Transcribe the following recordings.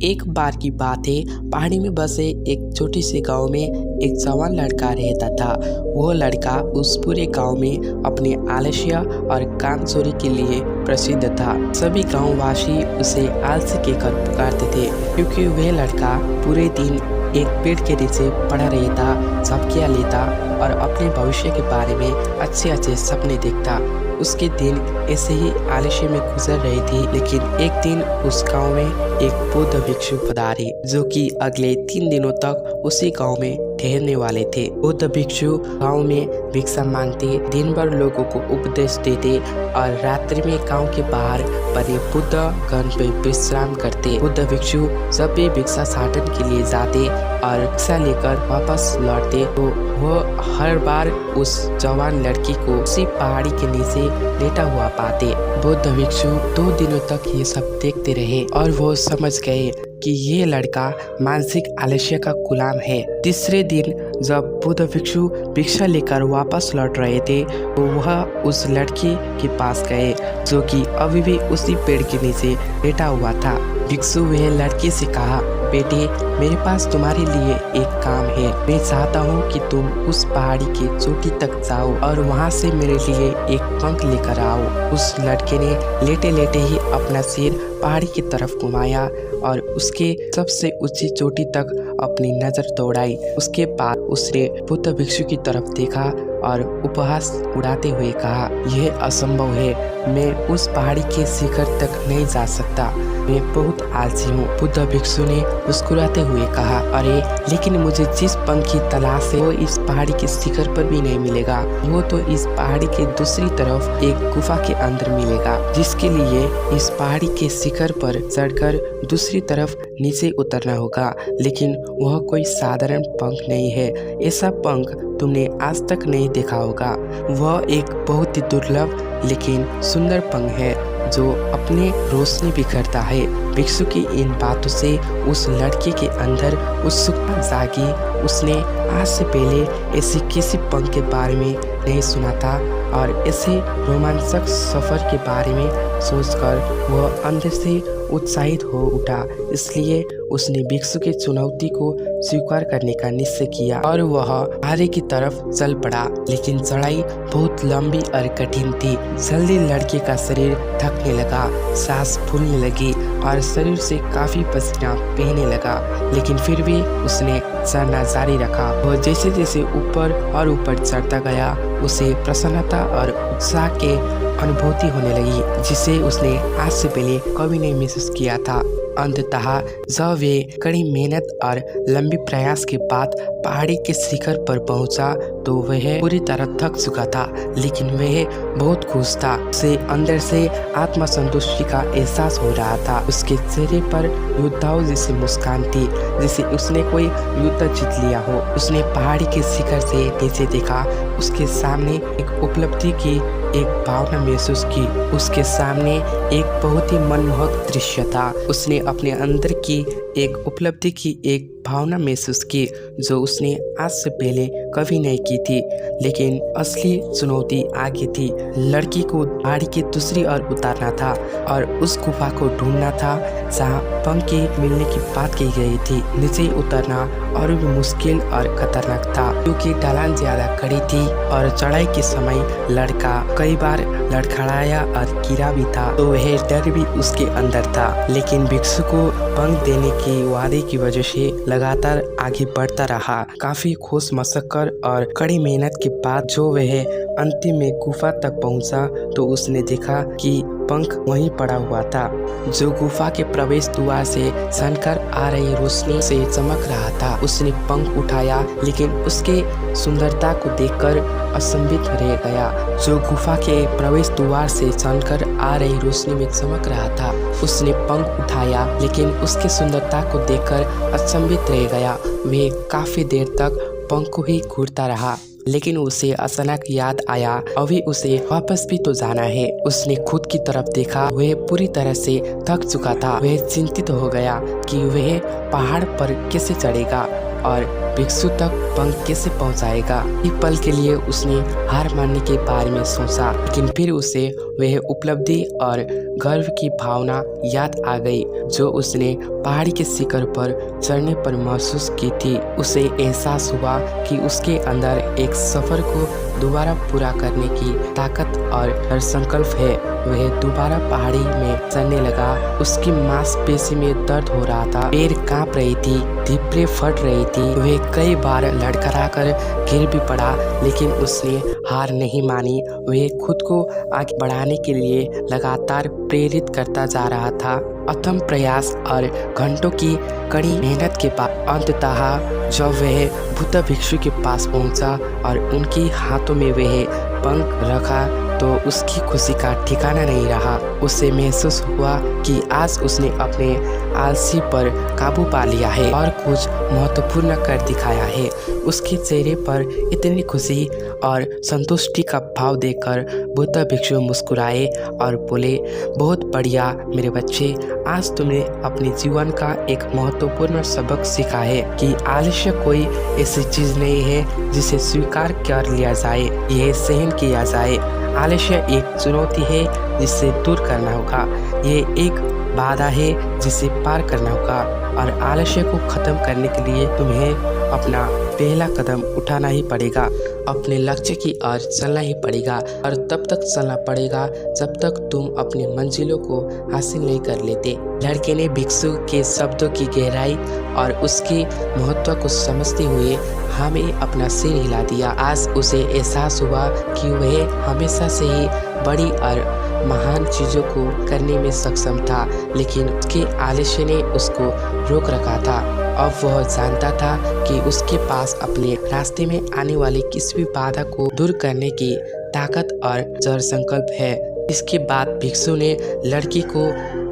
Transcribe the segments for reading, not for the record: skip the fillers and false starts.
एक बार की बात है, पहाड़ी में बसे एक छोटे से गांव में एक जवान लड़का रहता था। वो लड़का उस पूरे गांव में अपने आलस्य और कामचोरी के लिए प्रसिद्ध था। सभी गांववासी उसे आलसी कहकर पुकारते थे, क्योंकि वह लड़का पूरे दिन एक पेड़ के नीचे पड़ा रहता, झपकियां लेता और अपने भविष्य के बारे में अच्छे अच्छे सपने देखता। उसके दिन ऐसे ही आलस्य में गुजर रही थी, लेकिन एक दिन उस गांव में एक बौद्ध भिक्षु पधारे, जो कि अगले 3 दिनों तक उसी गांव में ठहरने वाले थे। बौद्ध भिक्षु गांव में भिक्षा मांगते, दिन भर लोगों को उपदेश देते और रात्रि में गांव के बाहर बने बुद्ध गण पे विश्राम करते। बुद्ध भिक्षु जब भी भिक्षा साधन के लिए जाते और भिक्षा लेकर वापस लौटते, तो वह हर बार उस जवान लड़की को उसी पहाड़ी के नीचे लेटा हुआ पाते। बौद्ध भिक्षु 2 दिनों तक ये सब देखते रहे और वो समझ गए कि ये लड़का मानसिक आलस्य का गुलाम है। तीसरे दिन जब बुद्ध भिक्षु भिक्षा लेकर वापस लौट रहे थे, तो वह उस लड़की के पास गए, जो कि अभी भी उसी पेड़ के नीचे लेटा हुआ था। भिक्षु वह लड़की से कहा, बेटे, मेरे पास तुम्हारे लिए एक काम है। मैं चाहता हूँ कि तुम उस पहाड़ी के चोटी तक जाओ और वहाँ से मेरे लिए एक पंख लेकर आओ। उस लड़के ने लेटे लेटे ही अपना सिर पहाड़ी की तरफ घुमाया और उसके सबसे ऊंची चोटी तक अपनी नजर दौड़ाई। उसके बाद उसने बुद्ध भिक्षु की तरफ देखा और उपहास उड़ाते हुए कहा, यह असंभव है, मैं उस पहाड़ी के शिखर तक नहीं जा सकता, मैं बहुत आलसी हूँ। बुद्ध भिक्षु ने मुस्कुराते हुए कहा, अरे लेकिन मुझे जिस पंख की तलाश है वो इस पहाड़ी के शिखर पर भी नहीं मिलेगा। वो तो इस पहाड़ी के दूसरी तरफ एक गुफा के अंदर मिलेगा, जिसके लिए इस पहाड़ी के शिखर पर चढ़कर दूसरी तरफ नीचे उतरना होगा। लेकिन वह कोई साधारण पंख नहीं है, ऐसा पंख तुमने आज तक नहीं देखा होगा। वह एक बहुत ही दुर्लभ लेकिन सुंदर पंख है, जो अपने रोशनी बिखरता है। भिक्षु की इन बातों से उस लड़के के अंदर उत्सुकता जागी। उसने आज से पहले ऐसे किसी पंख के बारे में नहीं सुना था और ऐसे रोमांचक सफर के बारे में सोचकर वह अंदर से उत्साहित हो उठा। इसलिए उसने भिक्षु के चुनौती को स्वीकार करने का निश्चय किया और वह आगे की तरफ चल पड़ा। लेकिन चढ़ाई बहुत लंबी और कठिन थी। जल्दी लड़के का शरीर थकने लगा, सांस फूलने लगी और शरीर से काफी पसीना बहने लगा, लेकिन फिर भी उसने चढ़ना जारी रखा। वह जैसे जैसे ऊपर और ऊपर चढ़ता गया, उसे प्रसन्नता और उत्साह के अनुभूति होने लगी, जिसे उसने आज से पहले कभी नहीं महसूस किया था। अंततः जब वे कड़ी मेहनत और लंबी प्रयास के बाद पहाड़ी के शिखर पर पहुंचा, तो वह पूरी तरह थक चुका था, लेकिन वह बहुत खुश था। उसे अंदर से आत्मसंतुष्टि का एहसास हो रहा था। उसके चेहरे पर योद्धाओं जैसी मुस्कान थी, जैसे उसने कोई युद्ध जीत लिया हो। उसने पहाड़ी के शिखर से नीचे देखा, उसके सामने एक उपलब्धि की एक भावना महसूस की। उसके सामने एक बहुत ही मनमोहक दृश्य था। उसने अपने अंदर की एक उपलब्धि की एक भावना महसूस की, जो उसने आज से पहले कभी नहीं की थी। लेकिन असली चुनौती आगे थी। लड़की को पहाड़ी की दूसरी ओर उतारना था और उस गुफा को ढूंढना था जहाँ पंख के मिलने की बात की गई थी। नीचे उतरना और भी मुश्किल और खतरनाक था, क्योंकि ढलान ज्यादा कड़ी थी और चढ़ाई के समय लड़का कई बार लड़खड़ाया और गिरा भी था, तो वह डर भी उसके अंदर था। लेकिन भिक्षु को पंख देने के वादे की वजह से लगातार आगे बढ़ता रहा। काफी खोज मशक्कत और कड़ी मेहनत के बाद जो वह अंतिम में गुफा तक पहुंचा, तो उसने देखा कि पंख वहीं पड़ा हुआ था, जो गुफा के प्रवेश द्वार से छनकर आ रही रोशनी से चमक रहा था। उसने पंख उठाया, लेकिन उसके सुंदरता को देखकर अचंभित रह गया। जो गुफा के प्रवेश द्वार से छनकर आ रही रोशनी में चमक रहा था, उसने पंख उठाया, लेकिन उसकी सुंदरता को देखकर अचंभित रह गया। वह काफी देर तक पंख को ही घूरता रहा, लेकिन उसे अचानक याद आया, अभी उसे वापस भी तो जाना है। उसने खुद की तरफ देखा, वह पूरी तरह से थक चुका था। वह चिंतित हो गया कि वह पहाड़ पर कैसे चढ़ेगा। और भिक्षु तक पंख कैसे पहुंचाएगा। एक पल के लिए उसने हार मानने के बारे में सोचा, लेकिन फिर उसे वह उपलब्धि और गर्व की भावना याद आ गई जो उसने पहाड़ी के शिखर पर चढ़ने पर महसूस की थी। उसे एहसास हुआ कि उसके अंदर एक सफर को दोबारा पूरा करने की ताकत और हर संकल्प है। वह दोबारा पहाड़ी में चढ़ने लगा। उसकी मांसपेशी में दर्द हो रहा था, पैर कांप रही थी, धिप्रे फट रही थी। वह कई बार लड़खड़ाकर गिर भी पड़ा, लेकिन उसने हार नहीं मानी। वह खुद को आगे बढ़ाने के लिए लगातार प्रेरित करता जा रहा था। अथम प्रयास और घंटों की कड़ी मेहनत के बाद अंततः जब वह बुद्ध भिक्षु के पास पहुंचा और उनके हाथों में वह पंख रखा तो उसकी खुशी का ठिकाना नहीं रहा। उसे महसूस हुआ कि आज उसने अपने आलसी पर काबू पा लिया है और कुछ महत्वपूर्ण कर दिखाया है। उसके चेहरे पर इतनी खुशी और संतुष्टि का भाव देखकर बुद्ध भिक्षु मुस्कुराए और बोले, बहुत बढ़िया मेरे बच्चे, आज तुमने अपने जीवन का एक महत्वपूर्ण सबक सीखा है कि आलस्य कोई ऐसी चीज नहीं है जिसे स्वीकार कर लिया जाए, यह सहन किया जाए। आलस्य एक चुनौती है जिसे दूर करना होगा, ये एक बाधा है जिसे पार करना होगा और आलस्य को खत्म करने के लिए तुम्हें अपना पहला कदम उठाना ही पड़ेगा। अपने लक्ष्य की ओर चलना ही पड़ेगा और तब तक चलना पड़ेगा जब तक तुम अपनी मंजिलों को हासिल नहीं कर लेते। लड़के ने भिक्षु के शब्दों की गहराई और उसके महत्व को समझते हुए हमें अपना सिर हिला दिया। आज उसे एहसास हुआ कि वह हमेशा से ही बड़ी और महान चीज़ों को करने में सक्षम था, लेकिन उसके आलस्य ने उसको रोक रखा था। अब वह जानता था कि उसके पास अपने रास्ते में आने वाली किसी भी बाधा को दूर करने की ताकत और दृढ़ संकल्प है। इसके बाद भिक्षु ने लड़की को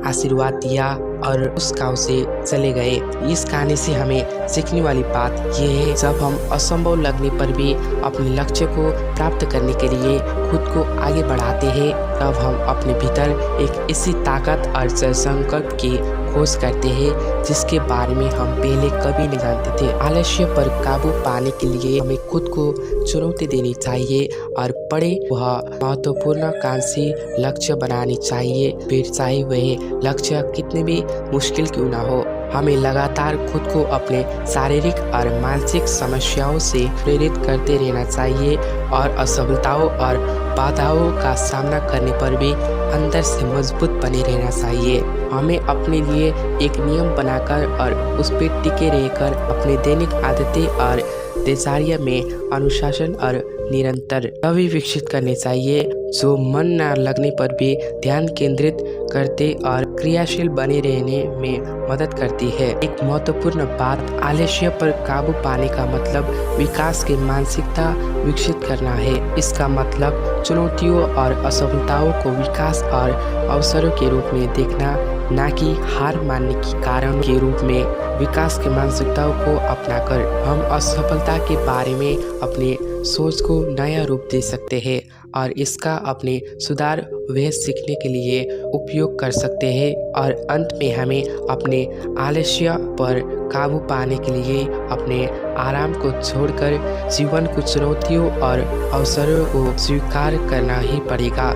आशीर्वाद दिया और उस गांव से चले गए। इस कहानी से हमें सीखने वाली बात यह है, जब हम असंभव लगने पर भी अपने लक्ष्य को प्राप्त करने के लिए खुद को आगे बढ़ाते हैं, तब हम अपने भीतर एक ऐसी ताकत और संकल्प की खोज करते हैं जिसके बारे में हम पहले कभी नहीं जानते थे। आलस्य पर काबू पाने के लिए हमें खुद को चुनौती देनी चाहिए और बड़े वह महत्वपूर्णकांक्षी लक्ष्य बनानी चाहिए, फिर चाहे वह लक्ष्य कितने भी मुश्किल क्यों ना हो। हमें लगातार खुद को अपने शारीरिक और मानसिक समस्याओं से प्रेरित करते रहना चाहिए और असफलताओं और बाधाओं का सामना करने पर भी अंदर से मजबूत बने रहना चाहिए। हमें अपने लिए एक नियम बनाकर और उस पर टिके रहकर अपने दैनिक आदतें और दिनचर्या में अनुशासन और निरंतर तभी विकसित करने चाहिए जो मन न लगने पर भी ध्यान केंद्रित करते और क्रियाशील बने रहने में मदद करती है। एक महत्वपूर्ण बात, आलस्य पर काबू पाने का मतलब विकास की मानसिकता विकसित करना है। इसका मतलब चुनौतियों और असफलताओं को विकास और अवसरों के रूप में देखना, न कि हार मानने के कारण के रूप में। विकास की मानसिकताओं को अपनाकर हम असफलता के बारे में अपने सोच को नया रूप दे सकते हैं और इसका अपने सुधार व सीखने के लिए उपयोग कर सकते हैं। और अंत में हमें अपने आलस्य पर काबू पाने के लिए अपने आराम को छोड़कर जीवन को चुनौतियों और अवसरों को स्वीकार करना ही पड़ेगा।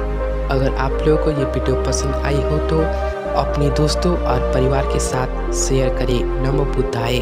अगर आप लोगों को ये वीडियो पसंद आई हो तो अपने दोस्तों और परिवार के साथ शेयर करें। नमो बुद्धाय।